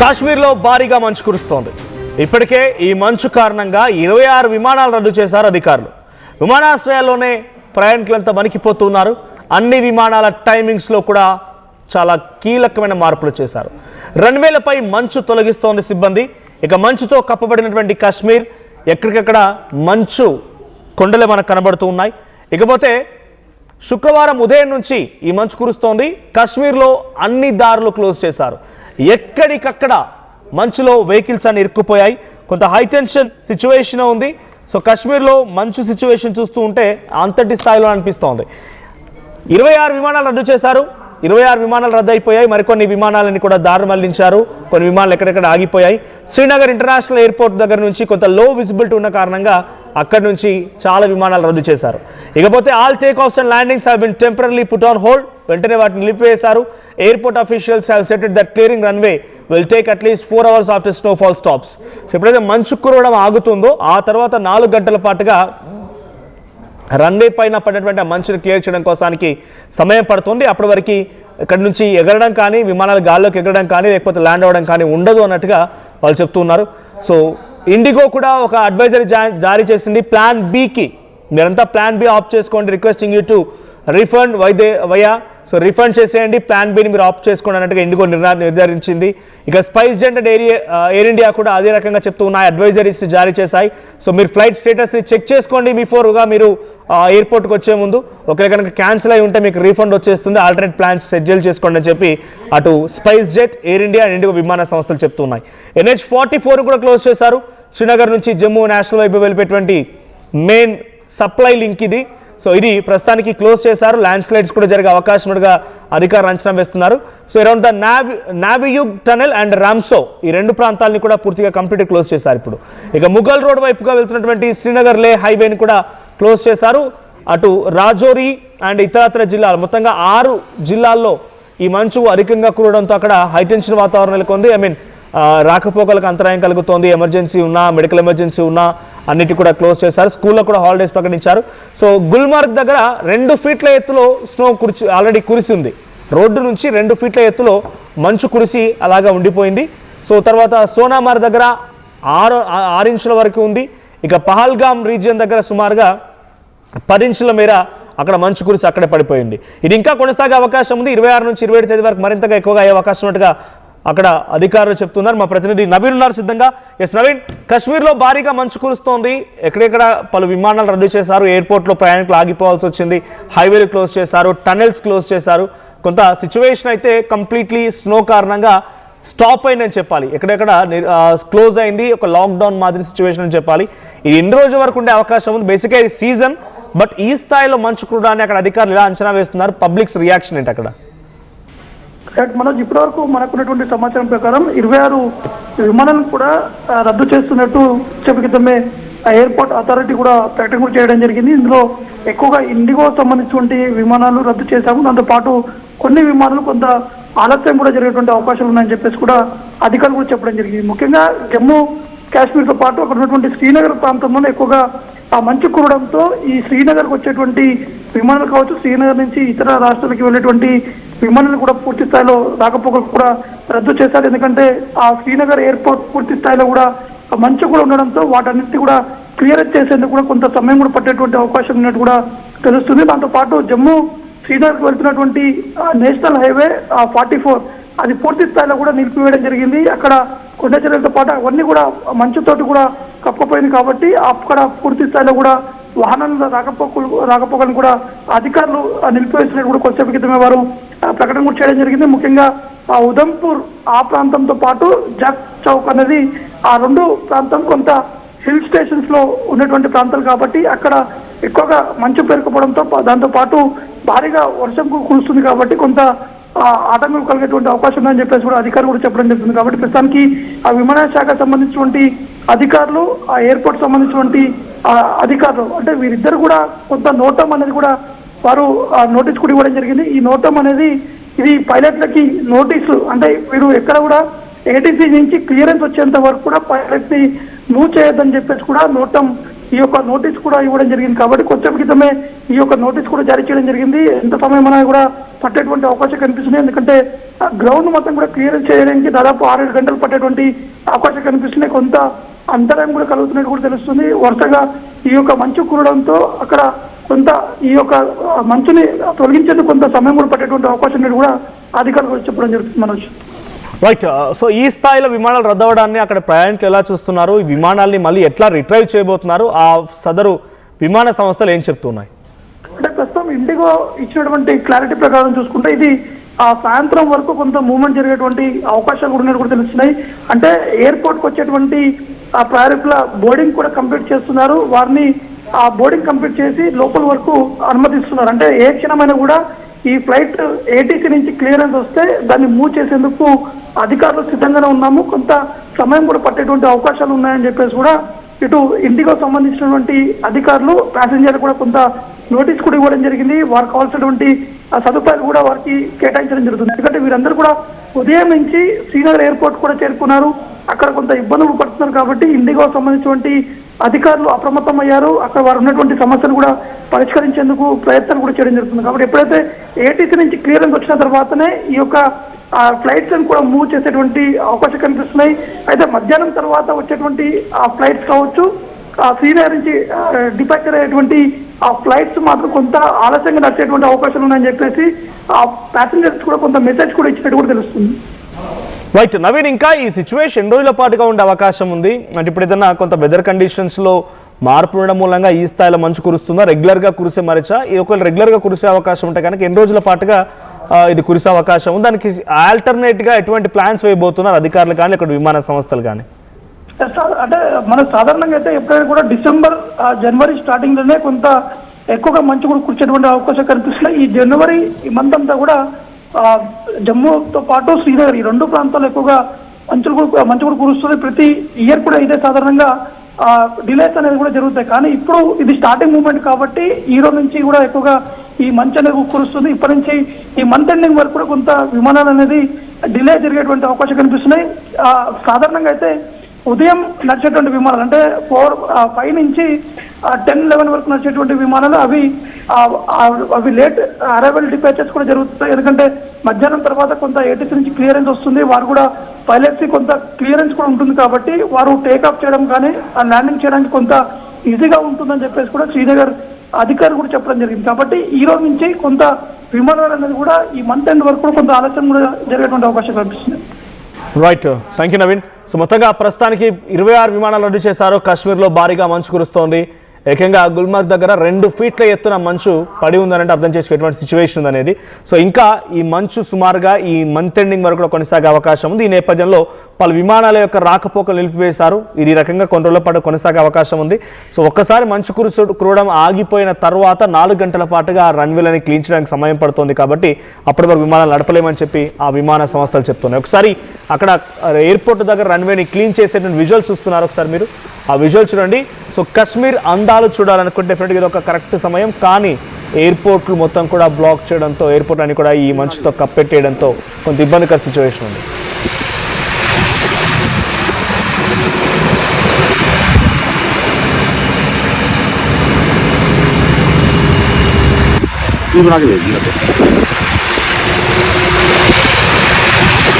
కాశ్మీర్లో భారీగా మంచు కురుస్తోంది. ఇప్పటికే ఈ మంచు కారణంగా 26 విమానాలు రద్దు చేశారు అధికారులు. విమానాశ్రయాల్లోనే ప్రయాణికులంతా వణికిపోతున్నారు. అన్ని విమానాల టైమింగ్స్లో కూడా చాలా కీలకమైన మార్పులు చేశారు. రన్వేలపై మంచు తొలగిస్తోంది సిబ్బంది. ఇక మంచుతో కప్పబడినటువంటి కాశ్మీర్ ఎక్కడికక్కడ మంచు కొండలే మనకు కనబడుతూ ఉన్నాయి. ఇకపోతే శుక్రవారం ఉదయం నుంచి ఈ మంచు కురుస్తోంది. కాశ్మీర్లో అన్ని దారులు క్లోజ్ చేశారు. ఎక్కడికక్కడ మంచులో వెహికల్స్ అన్ని ఇరుక్కుపోయాయి. కొంత హైటెన్షన్ సిచ్యువేషన్ ఉంది. సో కాశ్మీర్లో మంచు సిచ్యువేషన్ చూస్తూ ఉంటే అంతటి స్థాయిలో అనిపిస్తోంది. 26 విమానాలు రద్దు చేశారు. 26 విమానాలు రద్దు అయిపోయాయి. మరికొన్ని విమానాలని కూడా దారి మళ్లించారు. కొన్ని విమానాలు ఎక్కడెక్కడ ఆగిపోయాయి. శ్రీనగర్ ఇంటర్నేషనల్ ఎయిర్పోర్ట్ దగ్గర నుంచి కొంత లో విజిబిలిటీ ఉన్న కారణంగా అక్కడి నుంచి చాలా విమానాలు రద్దు చేశారు. ఇకపోతే all take offs and landings have been temporary put on hold. వెంటనే వాటిని నిలిపివేశారు. Airport officials have stated that clearing runway will take at least 4 hours after snowfall stops. So ఎప్పుడైతే మంచు కురవడం ఆగుతుందో ఆ తర్వాత 4 గంటల పాటుగా రన్వే పైన పడినటువంటి ఆ మంచుని క్లియర్ చేయడం కోసానికి సమయం పడుతుంది. అప్పటి వరకు ఇక్కడ నుంచి ఎగరడం కానీ, విమానాలు గాల్లోకి ఎగరడం కానీ, లేకపోతే ల్యాండ్ అవ్వడం కానీ ఉండదు అన్నట్టుగా వాళ్ళు చెప్తున్నారు. సో ఇండిగో కూడా ఒక అడ్వైజరీ జారీ చేసింది ప్లాన్ బికి. మీరంతా ప్లాన్ బి ఆప్ట్ చేసుకోండి, requesting you to refund via. So refund చేసేయండి, ప్లాన్ బిని మీరు ఆప్ట్ చేసుకోండి అన్నట్టుగా ఇండిగో నిర్ధారించింది. ఇక spice jet and air India కూడా అదే రకంగా చెప్తూ ఉన్నాయి, అడ్వైజరీస్ జారీ చేశాయి. సో మీరు ఫ్లైట్ స్టేటస్ని చెక్ చేసుకోండి బిఫోర్గా మీరు ఎయిర్పోర్ట్కి వచ్చే ముందు. ఒకవేళ కనుక క్యాన్సిల్ అయి ఉంటే మీకు రీఫండ్ వచ్చేస్తుంది, ఆల్టర్నేట్ ప్లాన్స్ షెడ్యూల్ చేసుకోండి అని చెప్పి అటు spice jet, air India and IndiGo విమాన సంస్థలు చెప్తున్నాయి. NH-44 కూడా క్లోజ్ చేశారు. శ్రీనగర్ నుంచి జమ్మూ నేషనల్ వైపు వెళ్ళిపోయేటువంటి మెయిన్ సప్లై లింక్ ఇది. సో ఇది ప్రస్తుతానికి క్లోజ్ చేశారు. ల్యాండ్ స్లైడ్స్ కూడా జరిగే అవకాశం ఉన్నట్టుగా అధికారులు అంచనా వేస్తున్నారు. So around the Navayuga tunnel and Ramsu ఈ 2 ప్రాంతాలని కూడా పూర్తిగా కంప్లీట్ క్లోజ్ చేశారు. ఇప్పుడు ఇక ముఘల్ రోడ్ వైపుగా వెళ్తున్నటువంటి శ్రీనగర్ లే హైవేని కూడా క్లోజ్ చేశారు. అటు రాజౌరి అండ్ ఇతరత్ర జిల్లాలు మొత్తంగా 6 జిల్లాల్లో ఈ మంచు అధికంగా కురవడంతో అక్కడ హైటెన్షన్ వాతావరణం నెలకొంది. రాకపోకలకు అంతరాయం కలుగుతోంది. ఎమర్జెన్సీ ఉన్నా, మెడికల్ ఎమర్జెన్సీ ఉన్నా అన్నిటి కూడా క్లోజ్ చేశారు. స్కూల్లో కూడా హాలిడేస్ ప్రకటించారు. సో గుల్మార్గ్ దగ్గర 2 ఫీట్ల ఎత్తులో స్నో ఆల్రెడీ కురిసి ఉంది. రోడ్డు నుంచి 2 ఫీట్ల ఎత్తులో మంచు కురిసి అలాగా ఉండిపోయింది. సో తర్వాత సోనామార్ దగ్గర 6 ఇంచుల వరకు ఉంది. ఇక పహల్గామ్ రీజియన్ దగ్గర సుమారుగా 10 ఇంచుల మేర అక్కడ మంచు కురిసి అక్కడే పడిపోయింది. ఇది ఇంకా కొనసాగే అవకాశం ఉంది. 26 నుంచి 27 తేదీ వరకు మరింతగా ఎక్కువగా అయ్యే అవకాశం ఉన్నట్టుగా అక్కడ అధికారులు చెప్తున్నారు. మా ప్రతినిధి నవీన్ ఉన్నారు సిద్ధంగా. ఎస్ నవీన్, కాశ్మీర్లో భారీగా మంచు కురుస్తోంది. ఎక్కడెక్కడ పలు విమానాలు రద్దు చేశారు. ఎయిర్పోర్ట్లో ప్రయాణికులు ఆగిపోవాల్సి వచ్చింది. హైవేలు క్లోజ్ చేశారు, టన్నెల్స్ క్లోజ్ చేశారు. కొంత సిచ్యువేషన్ అయితే కంప్లీట్లీ స్నో కారణంగా స్టాప్ అయిందని చెప్పాలి. ఎక్కడెక్కడ క్లోజ్ అయింది, ఒక లాక్డౌన్ మాదిరి సిచ్యువేషన్ అని చెప్పాలి. ఇది ఎన్ని రోజుల వరకు ఉండే అవకాశం ఉంది? బేసిక్గా ఇది సీజన్, బట్ ఈ స్థాయిలో మంచు కురడాన్ని అక్కడ అధికారులు ఎలా అంచనా వేస్తున్నారు? పబ్లిక్స్ రియాక్షన్ ఏంటి అక్కడ? మనోజ్, ఇప్పటివరకు మనకున్నటువంటి సమాచారం ప్రకారం 26 విమానాలను కూడా రద్దు చేస్తున్నట్టు క్రితమే ఎయిర్పోర్ట్ అథారిటీ కూడా ప్రకటన కూడా చేయడం జరిగింది. ఇందులో ఎక్కువగా ఇండిగో సంబంధించినటువంటి విమానాలు రద్దు చేశాము. దాంతోపాటు కొన్ని విమానాలు కొంత ఆలస్యం కూడా జరిగేటువంటి అవకాశాలు ఉన్నాయని చెప్పేసి కూడా అధికారులు కూడా చెప్పడం జరిగింది. ముఖ్యంగా జమ్మూ కాశ్మీర్తో పాటు అక్కడ ఉన్నటువంటి శ్రీనగర్ ప్రాంతంలోనే ఎక్కువగా ఆ మంచు కురవడంతో ఈ శ్రీనగర్కి వచ్చేటువంటి విమానాలు కావచ్చు, శ్రీనగర్ నుంచి ఇతర రాష్ట్రాలకు వెళ్ళేటువంటి విమానాలు కూడా పూర్తి స్థాయిలో రాకపోకలు కూడా రద్దు చేశారు. ఎందుకంటే ఆ శ్రీనగర్ ఎయిర్పోర్ట్ పూర్తి స్థాయిలో కూడా మంచు కూడా ఉండడంతో వాటన్నిటి కూడా క్లియర్ చేసేందుకు కూడా కొంత సమయం కూడా పట్టేటువంటి అవకాశం ఉన్నట్టు కూడా తెలుస్తుంది. దాంతోపాటు జమ్మూ శ్రీనగర్కి వెళ్తున్నటువంటి నేషనల్ హైవే 44 అది పూర్తి స్థాయిలో కూడా నిలిపివేయడం జరిగింది. అక్కడ కొండ చర్యలతో పాటు అవన్నీ కూడా మంచుతోటి కూడా కప్పపోయింది కాబట్టి అక్కడ పూర్తి స్థాయిలో కూడా వాహనాల రాకపోకలను కూడా అధికారులు నిలిపివేసినట్టు కూడా కొంచెం క్రితమే వారు ప్రకటన కూడా చేయడం జరిగింది. ముఖ్యంగా ఉదంపూర్ ఆ ప్రాంతంతో పాటు జగ్ చౌక్ అనేది ఆ 2 ప్రాంతం కొంత హిల్ స్టేషన్స్ లో ఉన్నటువంటి ప్రాంతాలు కాబట్టి అక్కడ ఎక్కువగా మంచు పేరుకుపోవడంతో దాంతోపాటు భారీగా వర్షం కురుస్తుంది కాబట్టి కొంత ఆటంకం కలిగేటువంటి అవకాశం ఉందని చెప్పేసి కూడా అధికారులు కూడా చెప్పడం జరుగుతుంది. కాబట్టి ప్రస్తుతానికి ఆ విమానయాన శాఖ సంబంధించినటువంటి అధికారులు, ఆ ఎయిర్పోర్ట్ సంబంధించినటువంటి అధికారులు అంటే వీరిద్దరు కూడా కొంత నోటం అనేది కూడా వారు నోటీస్ కూడా ఇవ్వడం జరిగింది. ఈ నోటం అనేది ఇది పైలట్లకి నోటీసు, అంటే వీరు ఎక్కడ కూడా ఏటీసీ నుంచి క్లియరెన్స్ వచ్చేంత వరకు కూడా పైలట్ని మూవ్ చేయొద్దని చెప్పేసి కూడా నోటం ఈ యొక్క నోటీస్ కూడా ఇవ్వడం జరిగింది. కాబట్టి కొంచెం క్రితమే ఈ యొక్క నోటీస్ కూడా జారీ చేయడం జరిగింది. ఎంత సమయం అనేది కూడా పట్టేటువంటి అవకాశం కనిపిస్తుంది. ఎందుకంటే గ్రౌండ్ మొత్తం కూడా క్లియరెన్స్ చేయడానికి దాదాపు 6-7 గంటలు పట్టేటువంటి అవకాశం కనిపిస్తుంది. కొంత అంతరాయం కూడా కలుగుతున్నట్టు కూడా తెలుస్తుంది. వరుసగా ఈ యొక్క మంచు కురడంతో అక్కడ కొంత ఈ యొక్క మంచుని తొలగించేందుకు కొంత సమయం కూడా పట్టేటువంటి అవకాశం అనేది కూడా అధికారులు చెప్పడం జరుగుతుంది. మనోజ్, రైట్. సో ఈ స్థాయిలో విమానాలు రద్దవడాన్ని అక్కడ ప్రయాణికులు ఎలా చూస్తున్నారు? ఈ విమానాల్ని మళ్ళీ ఎట్లా రిట్రైవ్ చేయబోతున్నారు? ఆ సదరు విమాన సంస్థలు ఏం చెప్తున్నాయి? అంటే ప్రస్తుతం ఇండిగో ఇచ్చినటువంటి క్లారిటీ ప్రకారం చూసుకుంటే ఇది సాయంత్రం వరకు కొంత మూవ్మెంట్ జరిగేటువంటి అవకాశాలు కూడా ఉన్నట్టు కూడా తెలుస్తున్నాయి. అంటే ఎయిర్పోర్ట్కి వచ్చేటువంటి ప్రయాణికుల బోర్డింగ్ కూడా కంప్లీట్ చేస్తున్నారు. వారిని ఆ బోర్డింగ్ కంప్లీట్ చేసి లోపల వరకు అనుమతిస్తున్నారు. అంటే ఏ క్షణమైనా కూడా ఈ ఫ్లైట్ ఏటీసీ నుంచి క్లియరెన్స్ వస్తే దాన్ని మూవ్ చేసేందుకు అధికారులు సిద్ధంగానే ఉన్నాము. కొంత సమయం కూడా పట్టేటువంటి అవకాశాలు ఉన్నాయని చెప్పేసి కూడా ఇటు ఇండిగో సంబంధించినటువంటి అధికారులు ప్యాసింజర్ కూడా కొంత నోటీస్ కూడా ఇవ్వడం జరిగింది. వారికి కావాల్సినటువంటి సదుపాయాలు కూడా వారికి కేటాయించడం జరుగుతుంది. ఎందుకంటే వీరందరూ కూడా ఉదయం నుంచి శ్రీనగర్ ఎయిర్పోర్ట్ కూడా చేరుకున్నారు. అక్కడ కొంత ఇబ్బందులు పడుతున్నారు. కాబట్టి ఇండిగో సంబంధించినటువంటి అధికారులు అప్రమత్తం అయ్యారు. అక్కడ వారు ఉన్నటువంటి సమస్యను కూడా పరిష్కరించేందుకు ప్రయత్నాలు కూడా చేయడం జరుగుతుంది. కాబట్టి ఎప్పుడైతే ఏటీసీ నుంచి క్లియరెన్స్ వచ్చిన తర్వాతనే ఈ యొక్క ఫ్లైట్స్ కూడా మూవ్ చేసేటువంటి అవకాశం కనిపిస్తున్నాయి. అయితే మధ్యాహ్నం తర్వాత వచ్చేటువంటి ఫ్లైట్స్ కావచ్చు, శ్రీనగర్ నుంచి డిపార్చర్ అయ్యేటువంటి ఆ ఫ్లైట్స్ మాత్రం కొంత ఆలస్యంగా నడిచేటువంటి అవకాశాలు ఉన్నాయని చెప్పేసి ఆ ప్యాసింజర్స్ కూడా కొంత మెసేజ్ కూడా ఇచ్చినట్టు కూడా తెలుస్తుంది. రైట్ నవీన్, ఇంకా ఈ సిచ్యువేషన్ ఎన్ని రోజుల పాటుగా ఉండే అవకాశం ఉంది? అంటే ఇప్పుడు ఏదైనా కొంత వెదర్ కండిషన్స్లో మార్పు ఉండడం మూలంగా ఈ స్థాయిలో మంచు కురుస్తుందా? రెగ్యులర్గా కురిసే మరిచా? ఈ ఒకవేళ రెగ్యులర్గా కురిసే అవకాశం ఉంటే కనుక ఎన్ని రోజుల పాటుగా ఇది కురిసే అవకాశం ఉంది? దానికి ఆల్టర్నేట్గా ఎటువంటి ప్లాన్స్ వేయబోతున్నారు అధికారులు కానీ ఇక్కడ విమాన సంస్థలు కానీ? అంటే మన సాధారణంగా అయితే ఎప్పుడైనా కూడా డిసెంబర్ జనవరి స్టార్టింగ్ లోనే కొంత ఎక్కువగా మంచు కూడా కురిచేటువంటి అవకాశం కనిపిస్తున్నాయి. ఈ జనవరి ఈ మంత్ అంతా కూడా జమ్మూతో పాటు శ్రీనగర్ ఈ 2 ప్రాంతాల్లో ఎక్కువగా మంచు కూడా కురుస్తుంది. ప్రతి ఇయర్ కూడా ఇదే సాధారణంగా డిలేస్ అనేది కూడా జరుగుతాయి. కానీ ఇప్పుడు ఇది స్టార్టింగ్ మూమెంట్ కాబట్టి ఈ రోజు నుంచి కూడా ఎక్కువగా ఈ మంచు అనేది కురుస్తుంది. ఇప్పటి నుంచి ఈ మంత్ ఎండింగ్ వరకు కూడా కొంత విమానాలు అనేది డిలే జరిగేటువంటి అవకాశం కనిపిస్తున్నాయి. సాధారణంగా అయితే ఉదయం నడిచేటువంటి విమానాలు అంటే 5 నుంచి 10-11 వరకు నడిచేటువంటి విమానాలు అవి లేట్ అరైవల్ డిపాచర్స్ కూడా జరుగుతాయి. ఎందుకంటే మధ్యాహ్నం తర్వాత కొంత ఏటీసీ నుంచి క్లియరెన్స్ వస్తుంది. వారు కూడా పైలట్స్ కొంత క్లియరెన్స్ కూడా ఉంటుంది. కాబట్టి వారు టేక్ఆఫ్ చేయడం కానీ ల్యాండింగ్ చేయడానికి కొంత ఈజీగా ఉంటుందని చెప్పేసి కూడా శ్రీనగర్ అధికారులు కూడా చెప్పడం జరిగింది. కాబట్టి ఈ రోజు నుంచి కొంత విమానాలు అనేది కూడా ఈ మంత్ ఎండ్ వరకు కొంత ఆలస్యం కూడా జరిగేటువంటి అవకాశం కనిపిస్తుంది. Right, thank you Naveen. So మొత్తంగా ప్రస్తుతానికి 26 విమానాలు రద్దు చేశారు. కాశ్మీర్లో భారీగా మంచు కురుస్తోంది. ఏకంగా గుల్మర్గ్ దగ్గర 2 ఫీట్ల ఎత్తున మంచు పడి ఉందనంటే అర్థం చేసుకునేటువంటి సిచ్యువేషన్ ఉందనేది. సో ఇంకా ఈ మంచు సుమారుగా ఈ మంత్ ఎండింగ్ వరకు కూడా కొనసాగే అవకాశం ఉంది. ఈ నేపథ్యంలో పలు విమానాల యొక్క రాకపోకలు నిలిపివేశారు. ఇది ఈ రకంగా కొన్ని రోజుల పాటు కొనసాగే అవకాశం ఉంది. సో ఒక్కసారి మంచు కురవడం ఆగిపోయిన తర్వాత 4 గంటల పాటుగా రన్వేలని క్లీన్ చేయడానికి సమయం పడుతుంది. కాబట్టి అప్పటి వరకు విమానాలు నడపలేమని చెప్పి ఆ విమాన సంస్థలు చెప్తున్నాయి. ఒకసారి అక్కడ ఎయిర్పోర్ట్ దగ్గర రన్వేని క్లీన్ చేసేటువంటి విజువల్స్ చూస్తున్నారు. ఒకసారి మీరు ఆ విజువల్ చూడండి. సో కశ్మీర్ అందాలు చూడాలనుకుంటే డెఫినెట్గా ఇది ఒక కరెక్ట్ సమయం. కానీ ఎయిర్పోర్ట్లు మొత్తం కూడా బ్లాక్ చేయడంతో, ఎయిర్పోర్ట్ అని కూడా ఈ మంచుతో కప్పెట్టేయడంతో కొంత ఇబ్బందికర సిచ్యువేషన్ ఉంది. ఇది నాకు